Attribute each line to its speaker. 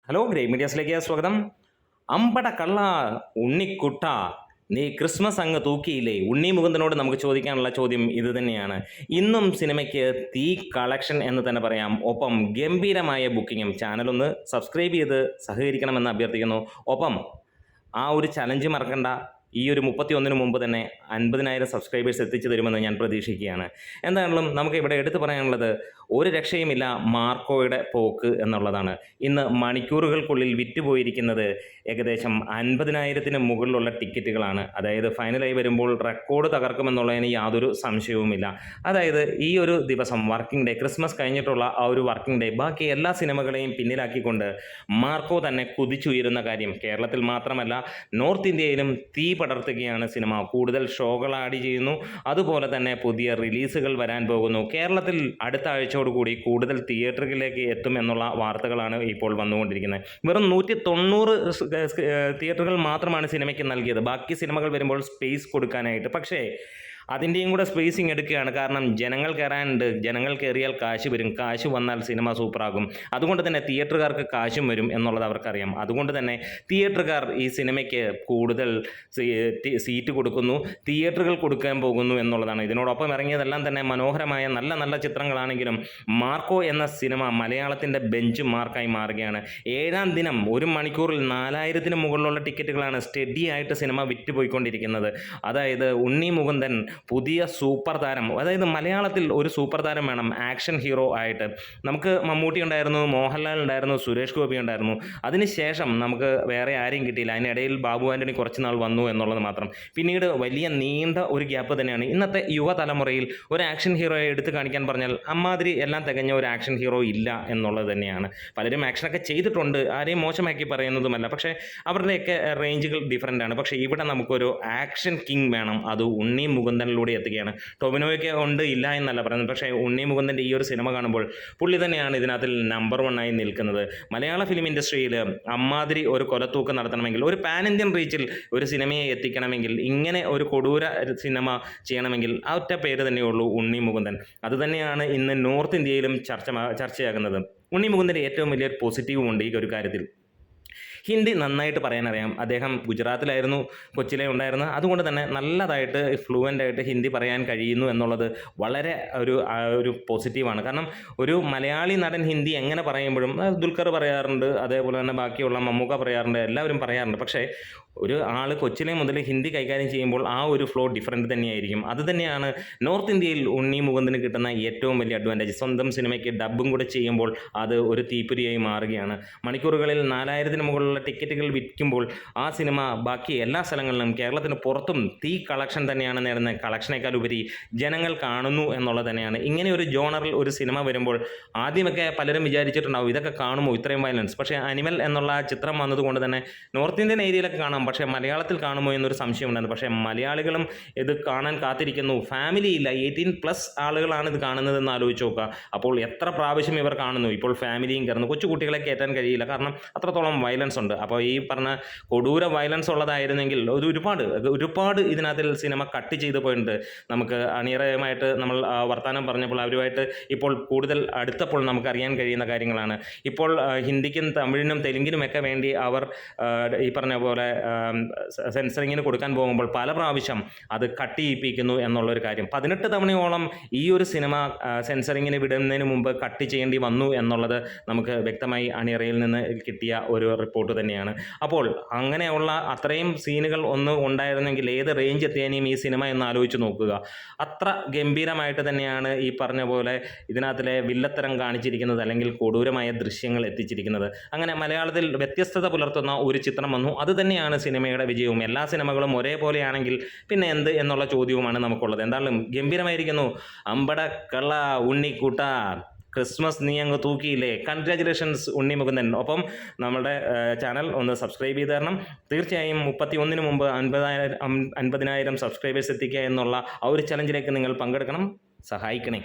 Speaker 1: Hello great മീഡിയാസിലേക്ക് സ്വാഗതം. അമ്പട കള്ള ഉണ്ണിക്കുട്ട, നീ ക്രിസ്മസ് അങ്ങ് തൂക്കിയില്ലേ? ഉണ്ണി മുകുന്ദനോട് നമുക്ക് ചോദിക്കാനുള്ള ചോദ്യം ഇത് തന്നെയാണ്. ഇന്നും സിനിമയ്ക്ക് തീ കളക്ഷൻ എന്ന് തന്നെ പറയാം. ഒപ്പം ഗംഭീരമായ ബുക്കിങ്ങും. ചാനലൊന്ന് സബ്സ്ക്രൈബ് ചെയ്ത് സഹകരിക്കണമെന്ന് അഭ്യർത്ഥിക്കുന്നു. ഒപ്പം ആ ഒരു ചലഞ്ച് മറക്കണ്ട. ഈ ഒരു 31 മുമ്പ് തന്നെ 50,000 സബ്സ്ക്രൈബേഴ്സ് എത്തിച്ചു തരുമെന്ന് ഞാൻ പ്രതീക്ഷിക്കുകയാണ്. എന്താണെങ്കിലും നമുക്ക് ഇവിടെ എടുത്തു പറയാനുള്ളത് ഒരു രക്ഷയുമില്ല മാർക്കോയുടെ പോക്ക് എന്നുള്ളതാണ്. ഇന്ന് മണിക്കൂറുകൾക്കുള്ളിൽ വിറ്റുപോയിരിക്കുന്നത് ഏകദേശം 50,000-ന് മുകളിലുള്ള ടിക്കറ്റുകളാണ്. അതായത് ഫൈനലായി വരുമ്പോൾ റെക്കോർഡ് തകർക്കുമെന്നുള്ളതിന് യാതൊരു സംശയവുമില്ല. അതായത് ഈ ഒരു ദിവസം വർക്കിംഗ് ഡേ, ക്രിസ്മസ് കഴിഞ്ഞിട്ടുള്ള ആ ഒരു വർക്കിംഗ് ഡേ ബാക്കി എല്ലാ സിനിമകളെയും പിന്നിലാക്കിക്കൊണ്ട് മാർക്കോ തന്നെ കുതിച്ചുയരുന്ന കാര്യം കേരളത്തിൽ മാത്രമല്ല നോർത്ത് ഇന്ത്യയിലും തീ പടർത്തുകയാണ് സിനിമ. കൂടുതൽ ഷോകൾ ആഡ് ചെയ്യുന്നു. അതുപോലെ തന്നെ പുതിയ റിലീസുകൾ വരാൻ പോകുന്നു. കേരളത്തിൽ അടുത്ത ആഴ്ചയോടുകൂടി കൂടുതൽ തിയേറ്ററുകളിലേക്ക് എത്തും എന്നുള്ള വാർത്തകളാണ് ഇപ്പോൾ വന്നുകൊണ്ടിരിക്കുന്നത്. വെറും 190 തിയേറ്ററുകൾ മാത്രമാണ് സിനിമയ്ക്ക് നൽകിയത്. ബാക്കി സിനിമകൾ വരുമ്പോൾ സ്പേസ് കൊടുക്കാനായിട്ട്. പക്ഷേ അതിൻ്റെയും കൂടെ സ്പേസിങ് എടുക്കുകയാണ്. കാരണം ജനങ്ങൾ കയറാനുണ്ട്. ജനങ്ങൾ കയറിയാൽ കാശ് വരും. കാശ് വന്നാൽ സിനിമ സൂപ്പറാകും. അതുകൊണ്ട് തന്നെ തിയേറ്ററുകാർക്ക് കാശും വരും എന്നുള്ളത് അവർക്കറിയാം. അതുകൊണ്ട് തന്നെ തിയേറ്ററുകാർ ഈ സിനിമയ്ക്ക് കൂടുതൽ സീറ്റ് കൊടുക്കുന്നു, തിയേറ്ററുകൾ കൊടുക്കാൻ പോകുന്നു എന്നുള്ളതാണ്. ഇതിനോടൊപ്പം ഇറങ്ങിയതെല്ലാം തന്നെ മനോഹരമായ നല്ല നല്ല ചിത്രങ്ങളാണെങ്കിലും മാർക്കോ എന്ന സിനിമ മലയാളത്തിൻ്റെ ബെഞ്ച് മാർക്കായി മാറുകയാണ്. 7-ാം ദിനം 1 മണിക്കൂറിൽ 4,000-ന് മുകളിലുള്ള ടിക്കറ്റുകളാണ് സ്റ്റഡി ആയിട്ട് സിനിമ വിറ്റുപോയിക്കൊണ്ടിരിക്കുന്നത്. അതായത് ഉണ്ണി മുകുന്ദൻ പുതിയ സൂപ്പർ താരം. അതായത് മലയാളത്തിൽ ഒരു സൂപ്പർ താരം വേണം ആക്ഷൻ ഹീറോ ആയിട്ട്. നമുക്ക് മമ്മൂട്ടി ഉണ്ടായിരുന്നു, മോഹൻലാൽ ഉണ്ടായിരുന്നു, സുരേഷ് ഗോപി ഉണ്ടായിരുന്നു. അതിനുശേഷം നമുക്ക് വേറെ ആരെയും കിട്ടിയില്ല. അതിനിടയിൽ ബാബു ആൻ്റണി കുറച്ച് നാൾ വന്നു എന്നുള്ളത് മാത്രം. പിന്നീട് വലിയ നീണ്ട ഒരു ഗ്യാപ്പ് തന്നെയാണ്. ഇന്നത്തെ യുവതലമുറയിൽ ഒരു ആക്ഷൻ ഹീറോയെ എടുത്ത് കാണിക്കാൻ പറഞ്ഞാൽ അമ്മാതിരി എല്ലാം തികഞ്ഞ ഒരു ആക്ഷൻ ഹീറോ ഇല്ല എന്നുള്ളത് തന്നെയാണ്. പലരും ആക്ഷനൊക്കെ ചെയ്തിട്ടുണ്ട്, ആരെയും മോശമാക്കി പറയുന്നതുമല്ല. പക്ഷേ അവരുടെയൊക്കെ റേഞ്ചുകൾ ഡിഫറൻ്റ് ആണ്. പക്ഷേ ഇവിടെ നമുക്കൊരു ആക്ഷൻ കിങ് വേണം. അത് ഉണ്ണി മുകുന്ദനിലൂടെ എത്തുകയാണ്. ടൊവിനോയ്ക്ക് ഉണ്ട്, ഇല്ല എന്നല്ല പറയുന്നത്. പക്ഷേ ഉണ്ണി മുകുന്ദൻ്റെ ഈ ഒരു സിനിമ കാണുമ്പോൾ പുള്ളി തന്നെയാണ് ഇതിനകത്തിൽ നമ്പർ 1 ആയി നിൽക്കുന്നത്. മലയാള ഫിലിം ഇൻഡസ്ട്രിയിൽ അമ്മാതിരി ഒരു കൊലത്തൂക്ക് നടത്തണമെങ്കിൽ, ഒരു പാൻ ഇന്ത്യൻ റീച്ചിൽ ഒരു സിനിമയെ എത്തിക്കണമെങ്കിൽ, ഇങ്ങനെ ഒരു കൊടൂര സിനിമ ചെയ്യണമെങ്കിൽ ആ ഒറ്റ പേര് തന്നെയുള്ളൂ, ഉണ്ണി മുകുന്ദൻ. അതുതന്നെയാണ് ഇന്ന് നോർത്ത് ഇന്ത്യയിലും ചർച്ചയാകുന്നത്. ഉണ്ണി മുകുന്ദൻ്റെ ഏറ്റവും വലിയൊരു പോസിറ്റീവും ഉണ്ട് ഈ ഒരു കാര്യത്തിൽ. ഹിന്ദി നന്നായിട്ട് പറയാനറിയാം. അദ്ദേഹം ഗുജറാത്തിലായിരുന്നു, കൊച്ചിയിലെ ഉണ്ടായിരുന്നു. അതുകൊണ്ട് തന്നെ നല്ലതായിട്ട് ഫ്ലുവൻ്റായിട്ട് ഹിന്ദി പറയാൻ കഴിയുന്നു എന്നുള്ളത് വളരെ ഒരു പോസിറ്റീവാണ്. കാരണം ഒരു മലയാളി നടൻ ഹിന്ദി എങ്ങനെ പറയുമ്പോഴും ദുൽഖർ പറയാറുണ്ട്, അതേപോലെ തന്നെ ബാക്കിയുള്ള മമ്മൂക്ക പറയാറുണ്ട്, എല്ലാവരും പറയാറുണ്ട്. പക്ഷേ ഒരു ആൾ കൊച്ചിലെ മുതൽ ഹിന്ദി കൈകാര്യം ചെയ്യുമ്പോൾ ആ ഒരു ഫ്ലോ ഡിഫറൻറ്റ് തന്നെയായിരിക്കും. അത് തന്നെയാണ് നോർത്ത് ഇന്ത്യയിൽ ഉണ്ണി മുകുന്ദന് കിട്ടുന്ന ഏറ്റവും വലിയ അഡ്വാൻറ്റേജ്. സ്വന്തം സിനിമയ്ക്ക് ഡബ്ബും കൂടെ ചെയ്യുമ്പോൾ അത് ഒരു തീപ്പൊരിയായി മാറുകയാണ്. മണിക്കൂറുകളിൽ 4,000-ന് മുകളിലുള്ള ടിക്കറ്റുകൾ വിൽക്കുമ്പോൾ ആ സിനിമ ബാക്കി എല്ലാ സ്ഥലങ്ങളിലും കേരളത്തിന് പുറത്തും തീ കളക്ഷൻ തന്നെയാണ് നേടുന്നത്. കളക്ഷനേക്കാൾ ഉപരി ജനങ്ങൾ കാണുന്നു എന്നുള്ളത് തന്നെയാണ്. ഇങ്ങനെ ഒരു ജോണറിൽ ഒരു സിനിമ വരുമ്പോൾ ആദ്യമൊക്കെ പലരും വിചാരിച്ചിട്ടുണ്ടാവും ഇതൊക്കെ കാണുമോ ഇത്രയും വയലൻസ്. പക്ഷേ അനിമൽ എന്നുള്ള ചിത്രം വന്നതുകൊണ്ട് തന്നെ നോർത്ത് ഇന്ത്യൻ ഏരിയയിലൊക്കെ കാണാം, പക്ഷേ മലയാളത്തിൽ കാണുമോ എന്നൊരു സംശയം ഉണ്ടായിരുന്നു. പക്ഷേ മലയാളികളും ഇത് കാണാൻ കാത്തിരിക്കുന്നു. ഫാമിലി ഇല്ല, 18+ ആളുകളാണ് ഇത് കാണുന്നതെന്ന് ആലോചിച്ച് നോക്കുക. അപ്പോൾ എത്ര പ്രാവശ്യം ഇവർ കാണുന്നു. ഇപ്പോൾ ഫാമിലിയും കയറുന്നു. കൊച്ചു കുട്ടികളെ കയറ്റാൻ കഴിയില്ല, കാരണം അത്രത്തോളം വയലൻസ് ഉണ്ട്. അപ്പോൾ ഈ പറഞ്ഞ കൊടൂര വയലൻസ് ഉള്ളതായിരുന്നെങ്കിൽ ഒരുപാട് ഇതിനകത്തിൽ സിനിമ കട്ട് ചെയ്ത് പോയിട്ടുണ്ട്. നമുക്ക് അണിയറയുമായിട്ട് നമ്മൾ വർത്തമാനം പറഞ്ഞപ്പോൾ അവരുമായിട്ട് ഇപ്പോൾ കൂടുതൽ അടുത്തപ്പോൾ നമുക്ക് അറിയാൻ കഴിയുന്ന കാര്യങ്ങളാണ്. ഇപ്പോൾ ഹിന്ദിക്കും തമിഴിനും തെലുങ്കിനുമൊക്കെ വേണ്ടി അവർ ഈ പറഞ്ഞ പോലെ സെൻസറിങ്ങിന് കൊടുക്കാൻ പോകുമ്പോൾ പല പ്രാവശ്യം അത് കട്ട് ചെയ്യിപ്പിക്കുന്നു എന്നുള്ളൊരു കാര്യം. 18 തവണയോളം ഈ ഒരു സിനിമ സെൻസറിങ്ങിന് വിടുന്നതിന് മുമ്പ് കട്ട് ചെയ്യേണ്ടി വന്നു എന്നുള്ളത് നമുക്ക് വ്യക്തമായി അണിയറയിൽ നിന്ന് കിട്ടിയ ഒരു റിപ്പോർട്ട് തന്നെയാണ്. അപ്പോൾ അങ്ങനെയുള്ള അത്രയും സീനുകൾ ഉണ്ടായിരുന്നെങ്കിൽ ഏത് റേഞ്ച് എത്തിയാനും ഈ സിനിമ എന്ന് ആലോചിച്ച് നോക്കുക. അത്ര ഗംഭീരമായിട്ട് തന്നെയാണ് ഈ പറഞ്ഞ പോലെ ഇതിനകത്തിലെ വില്ലത്തരം കാണിച്ചിരിക്കുന്നത്, അല്ലെങ്കിൽ കൊടൂരമായ ദൃശ്യങ്ങൾ എത്തിച്ചിരിക്കുന്നത്. അങ്ങനെ മലയാളത്തിൽ വ്യത്യസ്തത പുലർത്തുന്ന ഒരു ചിത്രം വന്നു. അത് തന്നെയാണ് സിനിമയുടെ വിജയവും. എല്ലാ സിനിമകളും ഒരേപോലെയാണെങ്കിൽ പിന്നെ എന്ത് എന്നുള്ള ചോദ്യവുമാണ് നമുക്കുള്ളത്. എന്തായാലും ഗംഭീരമായിരിക്കുന്നു. അമ്പട കള്ള ഉണ്ണിക്കുട്ട, ക്രിസ്മസ് നീ അങ്ങ് തൂക്കിയില്ലേ. കൺഗ്രാജുലേഷൻസ് ഉണ്ണി മുകുന്ദൻ. ഒപ്പം നമ്മുടെ ചാനൽ ഒന്ന് സബ്സ്ക്രൈബ് ചെയ്ത് തരണം. തീർച്ചയായും 31-ന് മുമ്പ് 50,000 സബ്സ്ക്രൈബേഴ്സ് എത്തിക്കുക എന്നുള്ള ആ ഒരു ചലഞ്ചിലേക്ക് നിങ്ങൾ പങ്കെടുക്കണം. സഹായിക്കണേ.